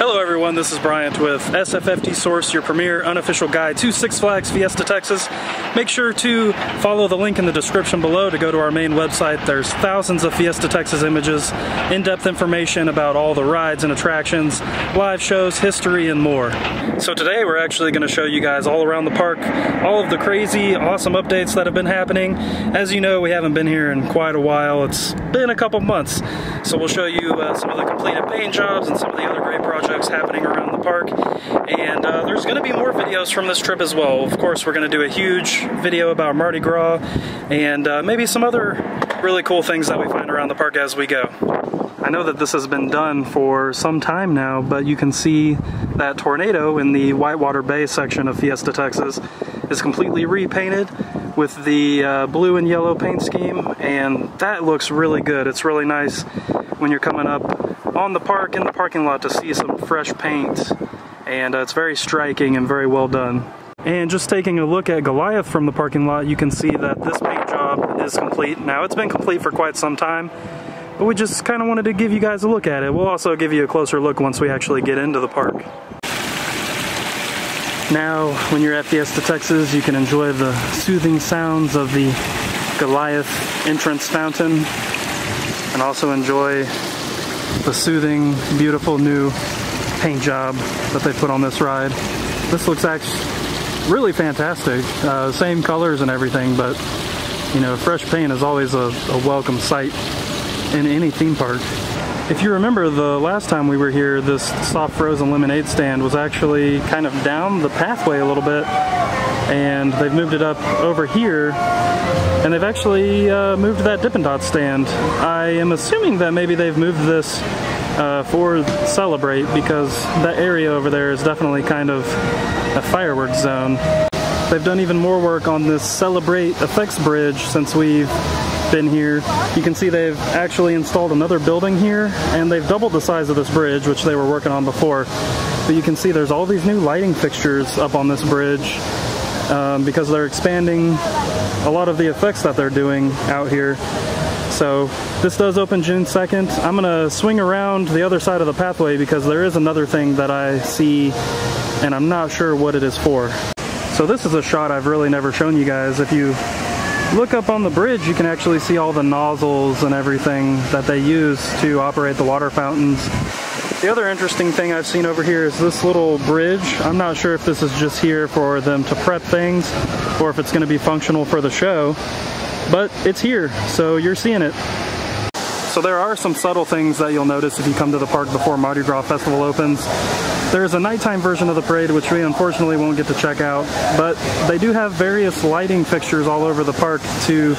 Hello everyone, this is Bryant with SFFD Source, your premier unofficial guide to Six Flags Fiesta Texas. Make sure to follow the link in the description below to go to our main website. There's thousands of Fiesta Texas images, in-depth information about all the rides and attractions, live shows, history, and more. So today we're actually going to show you guys all around the park, all of the crazy, awesome updates that have been happening. As you know, we haven't been here in quite a while. It's been a couple months. So we'll show you some of the completed paint jobs and some of the other great projects happening around the park. And there's going to be more videos from this trip as well. Of course, we're going to do a huge video about Mardi Gras and maybe some other really cool things that we find around the park as we go. I know that this has been done for some time now, but you can see that tornado in the Whitewater Bay section of Fiesta Texas is completely repainted with the blue and yellow paint scheme, and that looks really good. It's really nice when you're coming up on the park in the parking lot to see some fresh paint, and it's very striking and very well done. And just taking a look at Goliath from the parking lot, you can see that this paint job is complete. Now, it's been complete for quite some time, but we just kind of wanted to give you guys a look at it. We'll also give you a closer look once we actually get into the park. Now, when you're at Fiesta Texas, you can enjoy the soothing sounds of the Goliath entrance fountain and also enjoy the soothing, beautiful new paint job that they put on this ride. This looks actually really fantastic. Same colors and everything, but you know, fresh paint is always a welcome sight in any theme park. If you remember the last time we were here, this soft frozen lemonade stand was actually kind of down the pathway a little bit, and they've moved it up over here, and they've actually moved that Dippin' Dot stand. I am assuming that maybe they've moved this for Celebrate, because that area over there is definitely kind of a fireworks zone. They've done even more work on this Celebrate effects bridge since we've been here. You can see they've actually installed another building here, and they've doubled the size of this bridge, which they were working on before. But you can see there's all these new lighting fixtures up on this bridge because they're expanding a lot of the effects that they're doing out here. So this does open June 2nd. I'm gonna swing around the other side of the pathway because there is another thing that I see and I'm not sure what it is for. So this is a shot I've really never shown you guys. If you look up on the bridge, you can actually see all the nozzles and everything that they use to operate the water fountains. The other interesting thing I've seen over here is this little bridge. I'm not sure if this is just here for them to prep things or if it's going to be functional for the show, but it's here, so you're seeing it. So there are some subtle things that you'll notice if you come to the park before Mardi Gras Festival opens. There's a nighttime version of the parade, which we unfortunately won't get to check out, but they do have various lighting fixtures all over the park to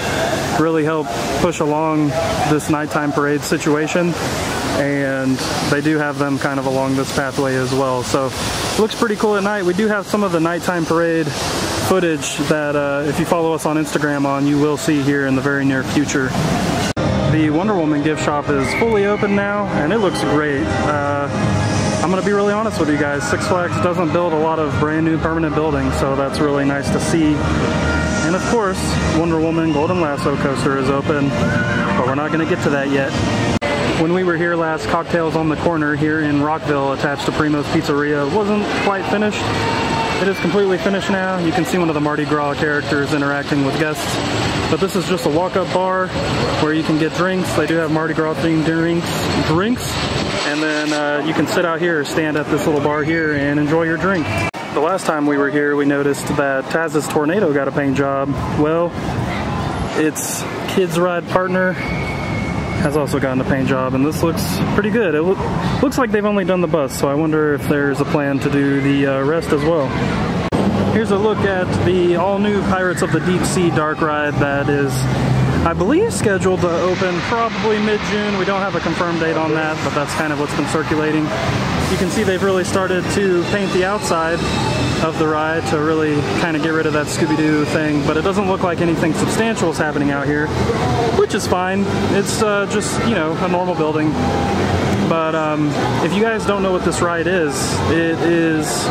really help push along this nighttime parade situation, and they do have them kind of along this pathway as well. So it looks pretty cool at night. We do have some of the nighttime parade footage that if you follow us on Instagram you will see here in the very near future. The Wonder Woman gift shop is fully open now, and it looks great. I'm going to be really honest with you guys, Six Flags doesn't build a lot of brand new permanent buildings, so that's really nice to see. And of course, Wonder Woman Golden Lasso coaster is open, but we're not going to get to that yet. When we were here last, Cocktails on the Corner here in Rockville, attached to Primo's Pizzeria, wasn't quite finished. It is completely finished now. You can see one of the Mardi Gras characters interacting with guests. But this is just a walk-up bar where you can get drinks. They do have Mardi Gras themed drinks. And then you can sit out here, stand at this little bar here and enjoy your drink. The last time we were here, we noticed that Taz's Tornado got a paint job. Well, its Kids Ride partner has also gotten a paint job, and this looks pretty good. It looks like they've only done the bus, so I wonder if there's a plan to do the rest as well. Here's a look at the all-new Pirates of the Deep Sea dark ride that is, I believe, scheduled to open probably mid-June. We don't have a confirmed date on that, but that's kind of what's been circulating. You can see they've really started to paint the outside of the ride to really kind of get rid of that Scooby-Doo thing, but it doesn't look like anything substantial is happening out here, which is fine. It's just, you know, a normal building. But if you guys don't know what this ride is, it is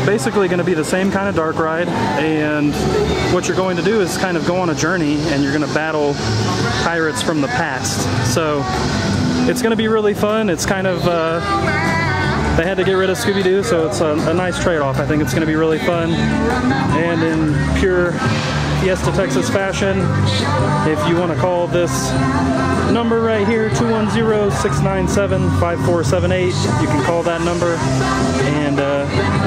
basically going to be the same kind of dark ride, and what you're going to do is kind of go on a journey, and you're going to battle pirates from the past. So it's going to be really fun. It's kind of they had to get rid of Scooby-Doo, so it's a nice trade-off. I think it's going to be really fun. And in pure Fiesta Texas fashion, if you want to call this number right here, 210-697-5478, you can call that number, and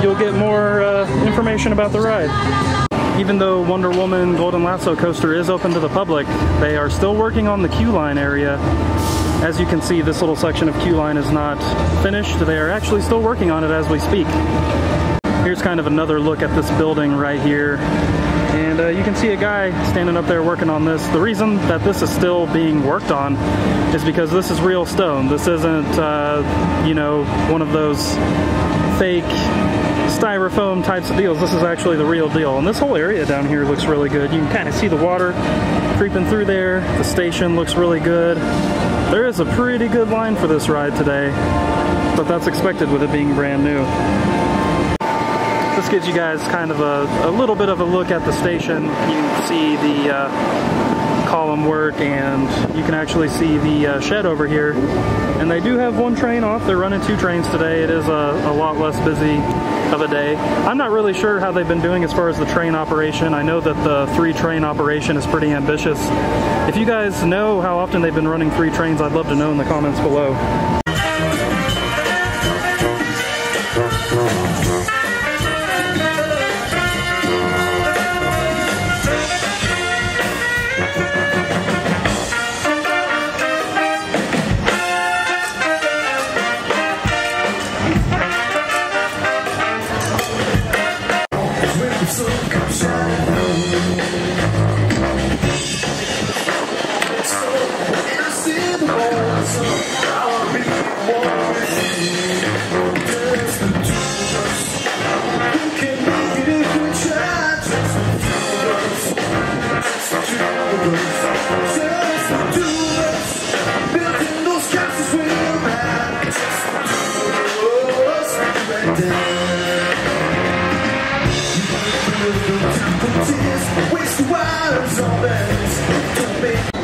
you'll get more information about the ride. Even though Wonder Woman Golden Lasso coaster is open to the public, they are still working on the queue line area. As you can see, this little section of queue line is not finished. They are actually still working on it as we speak. Here's kind of another look at this building right here. And you can see a guy standing up there working on this. The reason that this is still being worked on is because this is real stone. This isn't, you know, one of those fake styrofoam types of deals. This is actually the real deal. And this whole area down here looks really good. You can kind of see the water creeping through there. The station looks really good. There is a pretty good line for this ride today, but that's expected with it being brand new. This gives you guys kind of a little bit of a look at the station. You can see the column work, and you can actually see the shed over here. And they do have one train off. They're running 2 trains today. It is a lot less busy of a day. I'm not really sure how they've been doing as far as the train operation. I know that the 3 train operation is pretty ambitious. If you guys know how often they've been running 3 trains, I'd love to know in the comments below.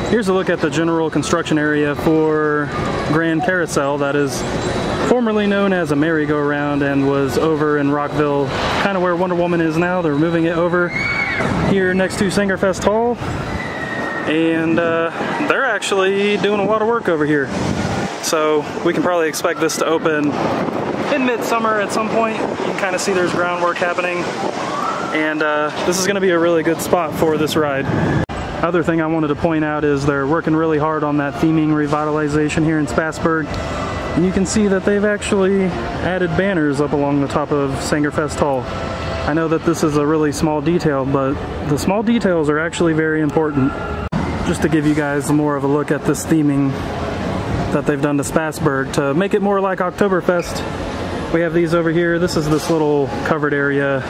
Here's a look at the general construction area for Grand Carousel, that is formerly known as a merry-go-round and was over in Rockville, kind of where Wonder Woman is now. They're moving it over here next to Sangerfest Hall, and they're actually doing a lot of work over here. So we can probably expect this to open in midsummer at some point. You can kind of see there's groundwork happening, and this is going to be a really good spot for this ride. Other thing I wanted to point out is they're working really hard on that theming revitalization here in Spassburg. And you can see that they've actually added banners up along the top of Sangerfest Hall. I know that this is a really small detail, but the small details are actually very important. Just to give you guys more of a look at this theming that they've done to Spassburg to make it more like Oktoberfest. We have these over here. This is this little covered area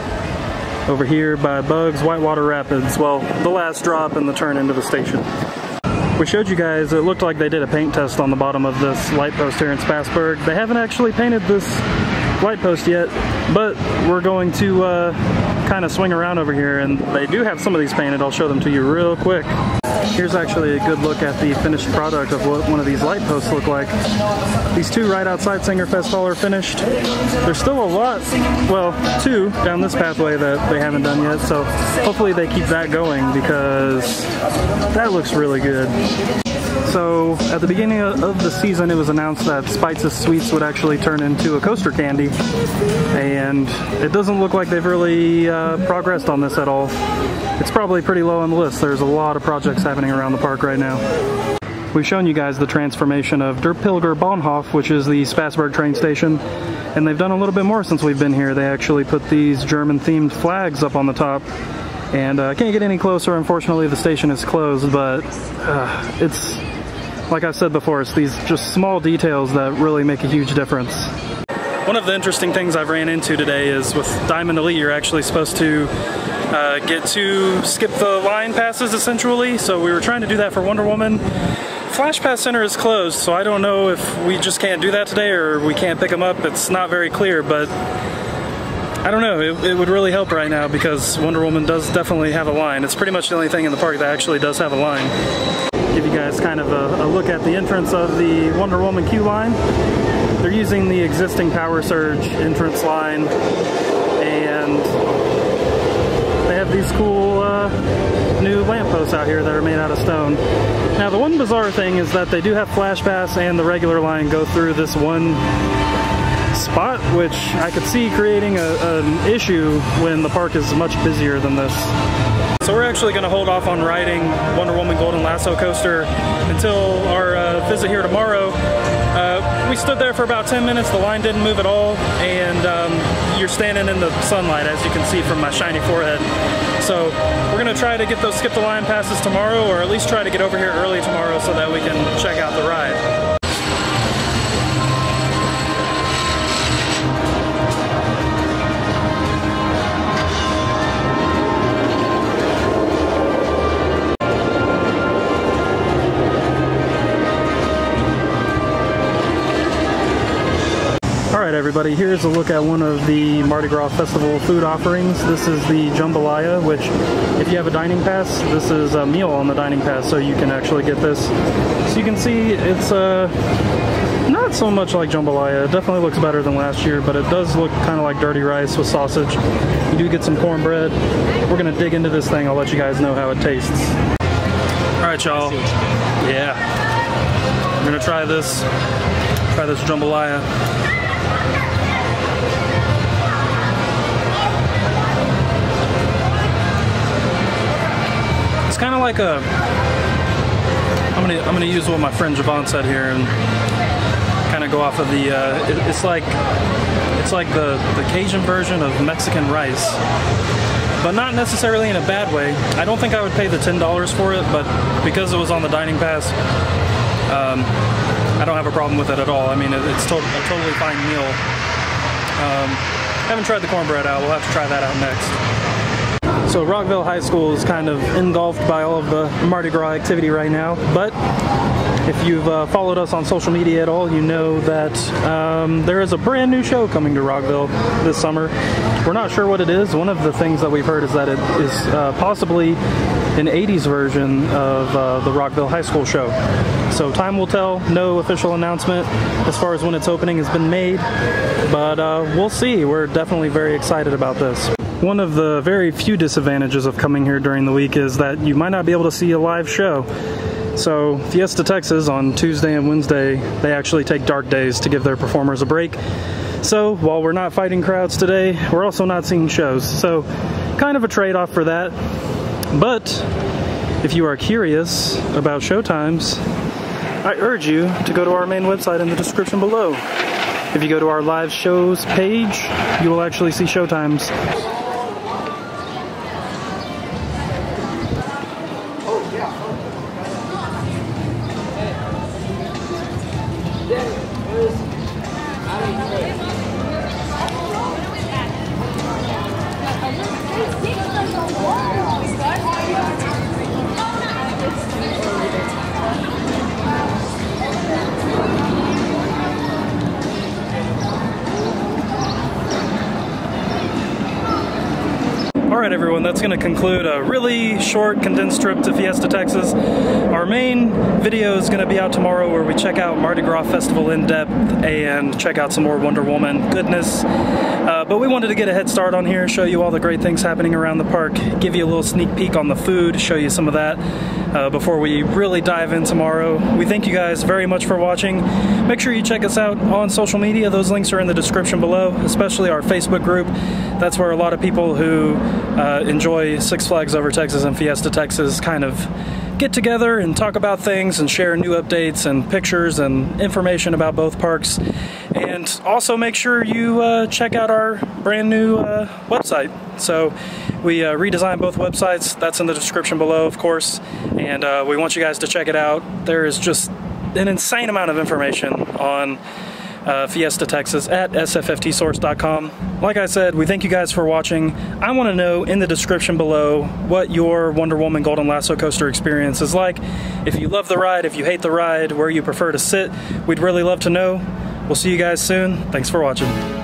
over here by Bugs Whitewater Rapids. Well, the last drop and the turn into the station. We showed you guys, it looked like they did a paint test on the bottom of this light post here in Spassburg. They haven't actually painted this light post yet, but we're going to kind of swing around over here, and they do have some of these painted. I'll show them to you real quick. Here's actually a good look at the finished product of what one of these light posts look like. These 2 right outside Sangerfest Hall are finished. There's still a lot, well, 2 down this pathway that they haven't done yet, so hopefully they keep that going because that looks really good. So at the beginning of the season, it was announced that Spice's Sweets would actually turn into a coaster candy, and it doesn't look like they've really progressed on this at all. It's probably pretty low on the list. There's a lot of projects happening around the park right now. We've shown you guys the transformation of Der Pilger Bahnhof, which is the Spassburg train station, and they've done a little bit more since we've been here. They actually put these German-themed flags up on the top, and can't get any closer. Unfortunately, the station is closed, but it's, like I said before, it's these just small details that really make a huge difference. One of the interesting things I've ran into today is with Diamond Elite, you're actually supposed to get to skip the line passes essentially. So we were trying to do that for Wonder Woman. Flash Pass Center is closed, so I don't know if we just can't do that today or we can't pick them up. It's not very clear, but I don't know. It would really help right now because Wonder Woman does definitely have a line. It's pretty much the only thing in the park that actually does have a line. Give you guys kind of a look at the entrance of the Wonder Woman queue line. They're using the existing Power Surge entrance line, and they have these cool new lampposts out here that are made out of stone. Now, the one bizarre thing is that they do have Flash Pass and the regular line go through this one spot, which I could see creating an issue when the park is much busier than this. So we're actually going to hold off on riding Wonder Woman Golden Lasso coaster until our visit here tomorrow. We stood there for about 10 minutes, the line didn't move at all, and you're standing in the sunlight, as you can see from my shiny forehead. So we're going to try to get those skip the line passes tomorrow, or at least try to get over here early tomorrow so that we can check out the ride. Alright everybody, here's a look at one of the Mardi Gras Festival food offerings. This is the jambalaya, which if you have a dining pass, this is a meal on the dining pass, so you can actually get this. So you can see it's not so much like jambalaya. It definitely looks better than last year, but it does look kind of like dirty rice with sausage. You do get some cornbread. We're going to dig into this thing. I'll let you guys know how it tastes. Alright y'all, yeah, we're going to try this jambalaya. Kind of like a, I'm gonna use what my friend Javon said here and kind of go off of the it's like the Cajun version of Mexican rice, but not necessarily in a bad way. I don't think I would pay the $10 for it, but because it was on the dining pass, I don't have a problem with it at all. I mean, it's a totally fine meal. Haven't tried the cornbread out. We'll have to try that out next. So Rockville High School is kind of engulfed by all of the Mardi Gras activity right now, but if you've followed us on social media at all, you know that there is a brand new show coming to Rockville this summer. We're not sure what it is. One of the things that we've heard is that it is possibly an 80s version of the Rockville High School show. So time will tell. No official announcement as far as when its opening has been made, but we'll see. We're definitely very excited about this. One of the very few disadvantages of coming here during the week is that you might not be able to see a live show. So Fiesta Texas on Tuesday and Wednesday, they actually take dark days to give their performers a break. So while we're not fighting crowds today, we're also not seeing shows. So kind of a trade-off for that. But if you are curious about showtimes, I urge you to go to our main website in the description below. If you go to our live shows page, you will actually see showtimes. Alright everyone, that's going to conclude a really short, condensed trip to Fiesta Texas. Our main video is going to be out tomorrow where we check out Mardi Gras Festival in depth and check out some more Wonder Woman goodness. But we wanted to get a head start on here, show you all the great things happening around the park, give you a little sneak peek on the food, show you some of that before we really dive in tomorrow. We thank you guys very much for watching. Make sure you check us out on social media. Those links are in the description below, especially our Facebook group. That's where a lot of people who enjoy Six Flags Over Texas and Fiesta Texas kind of get together and talk about things and share new updates and pictures and information about both parks. And also make sure you check out our brand new website. So we redesigned both websites. That's in the description below, of course. And we want you guys to check it out. There is just an insane amount of information on Fiesta Texas at sfftsource.com. Like I said, we thank you guys for watching. I want to know in the description below what your Wonder Woman Golden Lasso coaster experience is like. If you love the ride, if you hate the ride, where you prefer to sit, we'd really love to know. We'll see you guys soon. Thanks for watching.